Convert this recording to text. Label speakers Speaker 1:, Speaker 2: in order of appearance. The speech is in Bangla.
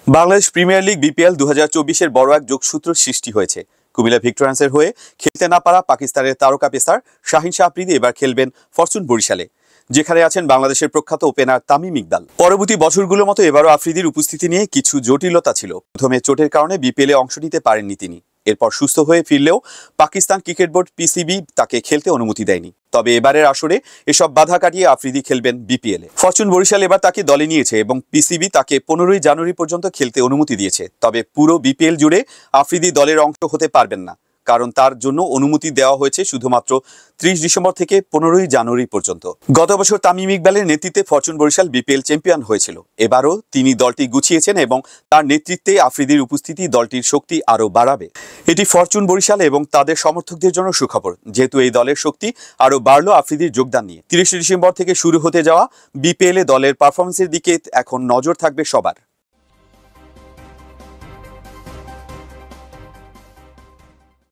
Speaker 1: বাংলাদেশ প্রিমিয়ার লিগ বিপিএল 2024-এর বড় এক যোগসূত্র সৃষ্টি হয়েছে। কুমিল্লা ভিক্টোরিয়ান্সের হয়ে খেলতে না পারা পাকিস্তানের তারকা পেসার শাহিন শাহ আফ্রিদি এবার খেলবেন ফরচুন বরিশালে, যেখানে আছেন বাংলাদেশের প্রখ্যাত ওপেনার তামিম ইকবাল। পরবর্তী বছরগুলোর মতো এবারও আফ্রিদির উপস্থিতি নিয়ে কিছু জটিলতা ছিল। প্রথমে চোটের কারণে বিপিএলে অংশ নিতে পারেননি তিনি। এরপর সুস্থ হয়ে ফিরলেও পাকিস্তান ক্রিকেট বোর্ড পিসিবি তাকে খেলতে অনুমতি দেয়নি। তবে এবারের আসরে এসব বাধা কাটিয়ে আফ্রিদি খেলবেন বিপিএলে। ফরচুন বরিশাল এবার তাকে দলে নিয়েছে এবং পিসিবি তাকে 15ই জানুয়ারি পর্যন্ত খেলতে অনুমতি দিয়েছে। তবে পুরো বিপিএল জুড়ে আফ্রিদি দলের অংশ হতে পারবেন না, কারণ তার জন্য অনুমতি দেওয়া হয়েছে শুধুমাত্র 30 ডিসেম্বর থেকে 15ই জানুয়ারি পর্যন্ত। গত বছর তামিম ইকবালের নেতৃত্বে ফরচুন বরিশাল বিপিএল চ্যাম্পিয়ন হয়েছিল। এবারও তিনি দলটি গুছিয়েছেন এবং তার নেতৃত্বে আফ্রিদির উপস্থিতি দলটির শক্তি আরও বাড়াবে। এটি ফরচুন বরিশাল এবং তাদের সমর্থকদের জন্য সুখবর, যেহেতু এই দলের শক্তি আরও বাড়ল আফ্রিদির যোগদান নিয়ে। 30 ডিসেম্বর থেকে শুরু হতে যাওয়া বিপিএলে দলের পারফরমেন্সের দিকে এখন নজর থাকবে সবার।